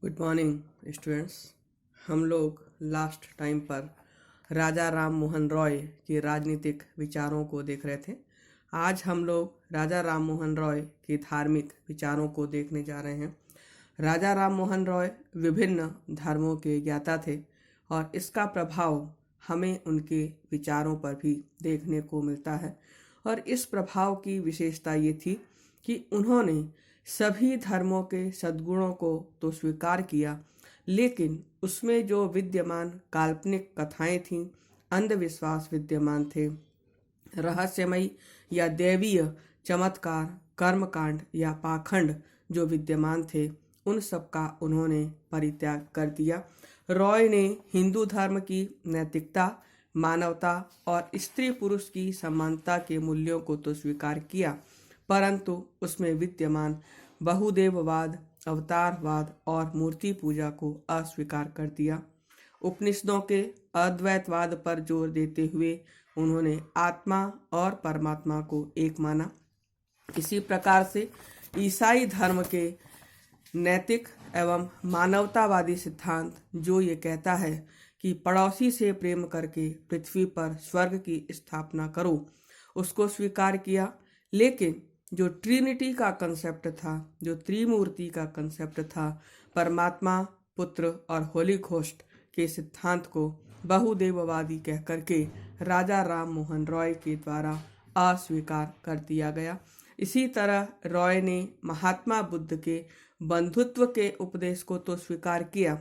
Good morning students. हम लोग last time पर राजा राम मोहन रॉय के राजनीतिक विचारों को देख रहे थे। आज हम लोग राजा राम मोहन रॉय के धार्मिक विचारों को देखने जा रहे हैं। राजा राम मोहन रॉय विभिन्न धर्मों के ज्ञाता थे और इसका प्रभाव हमें उनके विचारों पर भी देखने को मिलता है। और इस प्रभाव की विशेषता ये थी कि उन्होंने सभी धर्मों के सद्गुणों को तो स्वीकार किया, लेकिन उसमें जो विद्यमान काल्पनिक कथाएं थीं, अंधविश्वास विद्यमान थे, रहस्यमयी या दैवीय चमत्कार, कर्मकांड या पाखंड जो विद्यमान थे, उन सब का उन्होंने परित्याग कर दिया। रॉय ने हिंदू धर्म की नैतिकता, मानवता और स्त्री पुरुष की समानता के मूल्यों को तो स्वीकार किया, परंतु उसमें विद्यमान बहुदेववाद, अवतारवाद और मूर्ति पूजा को अस्वीकार कर दिया। उपनिषदों के अद्वैतवाद पर जोर देते हुए उन्होंने आत्मा और परमात्मा को एक माना। इसी प्रकार से ईसाई धर्म के नैतिक एवं मानवतावादी सिद्धांत जो ये कहता है कि पड़ोसी से प्रेम करके पृथ्वी पर स्वर्ग की स्थापना करो, उसको स्वीकार किया। लेकिन जो ट्रिनिटी का कंसेप्ट था, जो त्रिमूर्ति का कंसेप्ट था, परमात्मा, पुत्र और होली घोस्ट के सिद्धांत को बहुदेववादी कह करके राजा राम मोहन रॉय के द्वारा अस्वीकार कर दिया गया। इसी तरह रॉय ने महात्मा बुद्ध के बंधुत्व के उपदेश को तो स्वीकार किया,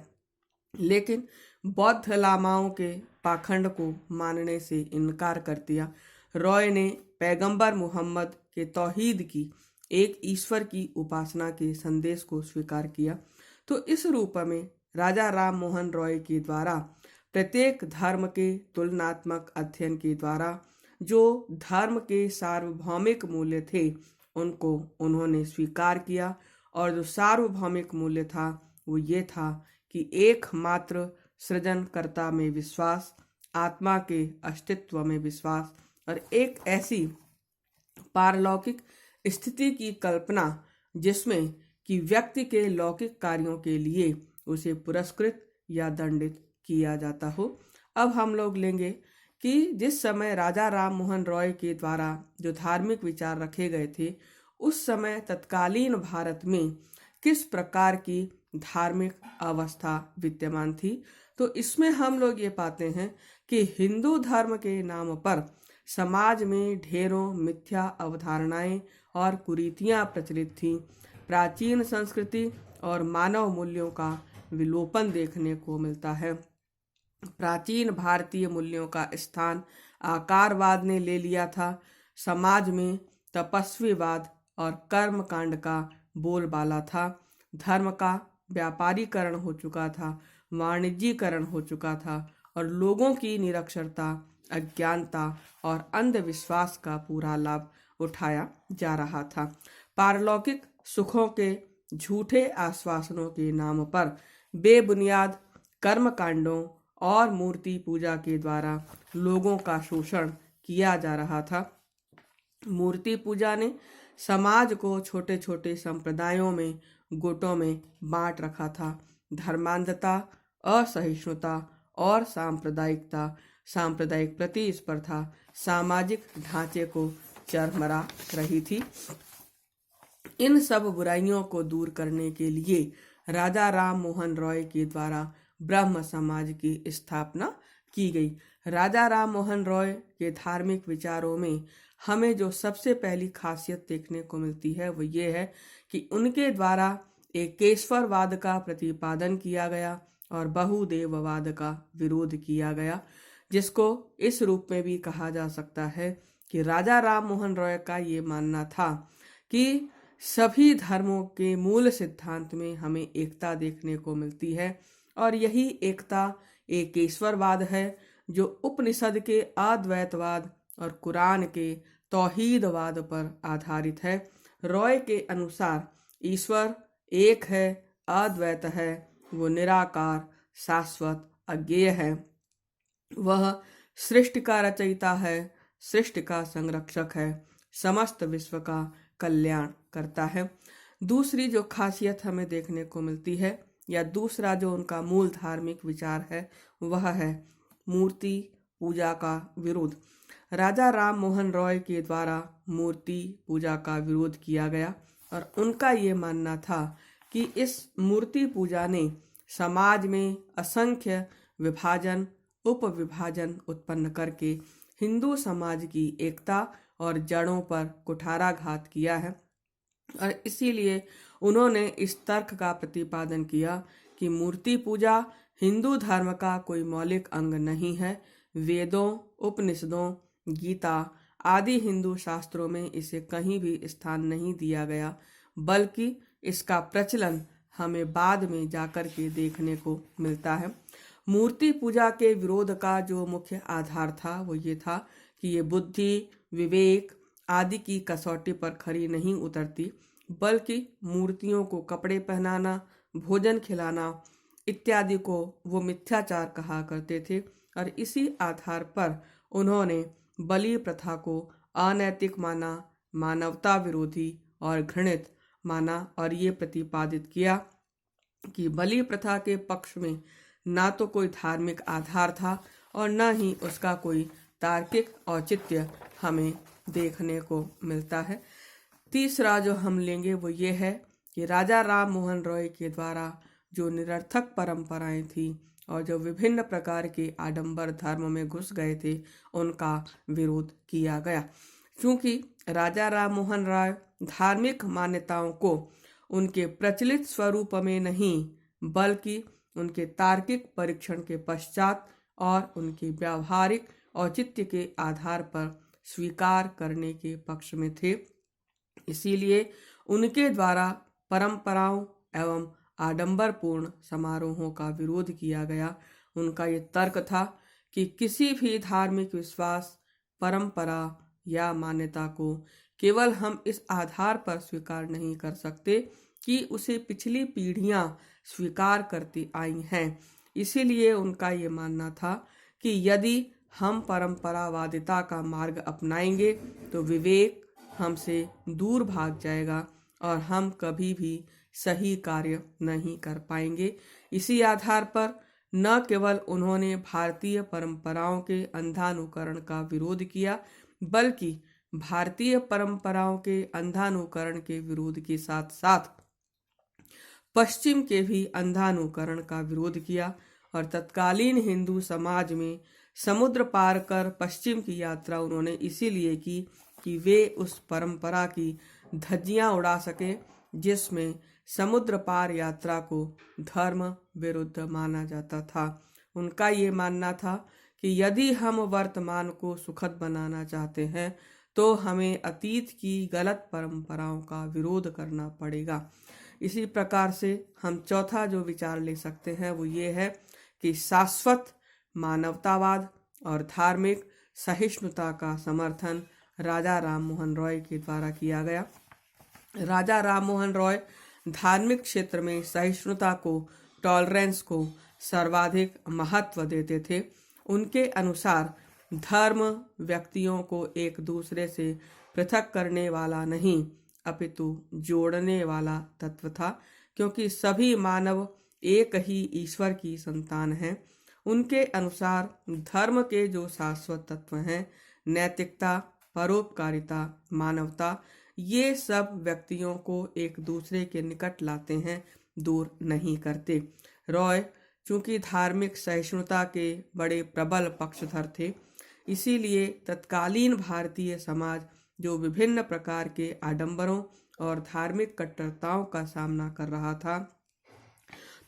लेकिन बौद्ध लामाओं के पाखंड को मानने से इनकार कर दिया। रॉय ने पैगंबर मोहम्मद के तौहीद की, एक ईश्वर की उपासना के संदेश को स्वीकार किया। तो इस रूप में राजा राम मोहन रॉय के द्वारा प्रत्येक धर्म के तुलनात्मक अध्ययन के द्वारा जो धर्म के सार्वभौमिक मूल्य थे, उनको उन्होंने स्वीकार किया। और जो सार्वभौमिक मूल्य था वो ये था कि एकमात्र सृजनकर्ता में विश्वास, आत्मा के अस्तित्व में विश्वास और एक ऐसी पारलौकिक स्थिति की कल्पना जिसमें कि व्यक्ति के लौकिक कार्यों के लिए उसे पुरस्कृत या दंडित किया जाता हो। अब हम लोग लेंगे कि जिस समय राजा राम मोहन रॉय के द्वारा जो धार्मिक विचार रखे गए थे, उस समय तत्कालीन भारत में किस प्रकार की धार्मिक अवस्था विद्यमान थी। तो इसमें हम लोग ये पाते हैं कि हिंदू धर्म के नाम पर समाज में ढेरों मिथ्या अवधारणाएं और कुरीतियां प्रचलित थीं। प्राचीन संस्कृति और मानव मूल्यों का विलोपन देखने को मिलता है। प्राचीन भारतीय मूल्यों का स्थान आकारवाद ने ले लिया था। समाज में तपस्वीवाद और कर्मकांड का बोलबाला था। धर्म का व्यापारीकरण हो चुका था, वाणिज्यीकरण हो चुका था और लोगों की निरक्षरता, अज्ञानता और अंधविश्वास का पूरा लाभ उठाया जा रहा था। पारलौकिक सुखों के झूठे आश्वासनों के नाम पर बेबुनियाद कर्मकांडों और मूर्ति पूजा के द्वारा लोगों का शोषण किया जा रहा था। मूर्ति पूजा ने समाज को छोटे छोटे संप्रदायों में, गुटों में बांट रखा था। धर्मांधता, असहिष्णुता और सांप्रदायिक प्रतिस्पर्धा सामाजिक ढांचे को चरमरा रही थी। इन सब बुराइयों को दूर करने के लिए राजा राम मोहन रॉय के द्वारा ब्रह्म समाज की स्थापना की गई। राजा राम मोहन रॉय के धार्मिक विचारों में हमें जो सबसे पहली खासियत देखने को मिलती है वो ये है कि उनके द्वारा एकेश्वरवाद का प्रतिपादन किया गया और बहुदेववाद का विरोध किया गया, जिसको इस रूप में भी कहा जा सकता है कि राजा राम मोहन रॉय का ये मानना था कि सभी धर्मों के मूल सिद्धांत में हमें एकता देखने को मिलती है और यही एकता एकेश्वरवाद है जो उपनिषद के अद्वैतवाद और कुरान के तौहीदवाद पर आधारित है। रॉय के अनुसार ईश्वर एक है, अद्वैत है, वो निराकार, शाश्वत, अज्ञेय है। वह सृष्टि का रचयिता है, सृष्टि का संरक्षक है, समस्त विश्व का कल्याण करता है। दूसरी जो खासियत हमें देखने को मिलती है या दूसरा जो उनका मूल धार्मिक विचार है वह है मूर्ति पूजा का विरोध। राजा राम मोहन रॉय के द्वारा मूर्ति पूजा का विरोध किया गया और उनका ये मानना था कि इस मूर्ति पूजा ने समाज में असंख्य विभाजन उपविभाजन उत्पन्न करके हिंदू समाज की एकता और जड़ों पर कुठाराघात किया है और इसीलिए उन्होंने इस तर्क का प्रतिपादन किया कि मूर्ति पूजा हिंदू धर्म का कोई मौलिक अंग नहीं है। वेदों उपनिषदों गीता आदि हिंदू शास्त्रों में इसे कहीं भी स्थान नहीं दिया गया, बल्कि इसका प्रचलन हमें बाद में जाकर के देखने को मिलता है। मूर्ति पूजा के विरोध का जो मुख्य आधार था वो ये था कि ये बुद्धि विवेक आदि की कसौटी पर खरी नहीं उतरती, बल्कि मूर्तियों को कपड़े पहनाना भोजन खिलाना इत्यादि को वो मिथ्याचार कहा करते थे और इसी आधार पर उन्होंने बलि प्रथा को अनैतिक माना, मानवता विरोधी और घृणित माना और ये प्रतिपादित किया कि बलि प्रथा के पक्ष में ना तो कोई धार्मिक आधार था और न ही उसका कोई तार्किक औचित्य हमें देखने को मिलता है। तीसरा जो हम लेंगे वो ये है कि राजा राम मोहन रॉय के द्वारा जो निरर्थक परंपराएं थी और जो विभिन्न प्रकार के आडंबर धर्म में घुस गए थे उनका विरोध किया गया। क्योंकि राजा राम मोहन रॉय धार्मिक मान्यताओं को उनके प्रचलित स्वरूप में नहीं बल्कि उनके तार्किक परीक्षण के पश्चात और उनके व्यावहारिक औचित्य के आधार पर स्वीकार करने के पक्ष में थे। इसीलिए उनके द्वारा परंपराओं एवं आडंबरपूर्ण समारोहों का विरोध किया गया। उनका ये तर्क था कि किसी भी धार्मिक विश्वास परंपरा या मान्यता को केवल हम इस आधार पर स्वीकार नहीं कर सकते कि उसे पिछली पीढ़ियां स्वीकार करती आई हैं। इसीलिए उनका ये मानना था कि यदि हम परंपरावादिता का मार्ग अपनाएंगे तो विवेक हमसे दूर भाग जाएगा और हम कभी भी सही कार्य नहीं कर पाएंगे। इसी आधार पर न केवल उन्होंने भारतीय परंपराओं के अंधानुकरण का विरोध किया, बल्कि भारतीय परंपराओं के अंधानुकरण के विरोध के साथ साथ पश्चिम के भी अंधानुकरण का विरोध किया और तत्कालीन हिंदू समाज में समुद्र पार कर पश्चिम की यात्रा उन्होंने इसीलिए की कि वे उस परंपरा की धज्जियां उड़ा सके जिसमें समुद्र पार यात्रा को धर्म विरुद्ध माना जाता था। उनका ये मानना था कि यदि हम वर्तमान को सुखद बनाना चाहते हैं तो हमें अतीत की गलत परंपराओं का विरोध करना पड़ेगा। इसी प्रकार से हम चौथा जो विचार ले सकते हैं वो ये है कि शाश्वत मानवतावाद और धार्मिक सहिष्णुता का समर्थन राजा राम मोहन रॉय के द्वारा किया गया। राजा राम मोहन रॉय धार्मिक क्षेत्र में सहिष्णुता को टॉलरेंस को सर्वाधिक महत्व देते थे। उनके अनुसार धर्म व्यक्तियों को एक दूसरे से पृथक करने वाला नहीं अपितु जोड़ने वाला तत्व था, क्योंकि सभी मानव एक ही ईश्वर की संतान हैं। उनके अनुसार धर्म के जो शाश्वत तत्व हैं नैतिकता परोपकारिता मानवता ये सब व्यक्तियों को एक दूसरे के निकट लाते हैं, दूर नहीं करते। रॉय चूंकि धार्मिक सहिष्णुता के बड़े प्रबल पक्षधर थे, इसीलिए तत्कालीन भारतीय समाज जो विभिन्न प्रकार के आडंबरों और धार्मिक कट्टरताओं का सामना कर रहा था,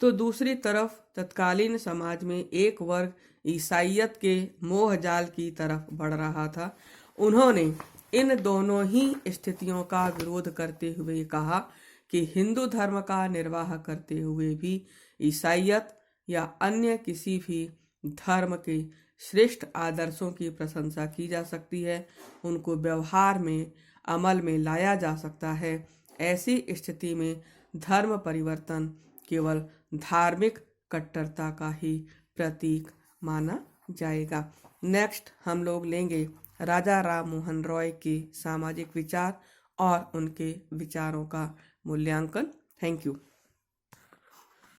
तो दूसरी तरफ तत्कालीन समाज में एक वर्ग ईसाइयत के मोहजाल की तरफ बढ़ रहा था। उन्होंने इन दोनों ही स्थितियों का विरोध करते हुए कहा कि हिंदू धर्म का निर्वाह करते हुए भी ईसाइयत या अन्य किसी भी धर्म के श्रेष्ठ आदर्शों की प्रशंसा की जा सकती है, उनको व्यवहार में अमल में लाया जा सकता है। ऐसी स्थिति में धर्म परिवर्तन केवल धार्मिक कट्टरता का ही प्रतीक माना जाएगा। नेक्स्ट हम लोग लेंगे राजा राम मोहन रॉय के सामाजिक विचार और उनके विचारों का मूल्यांकन। Thank you.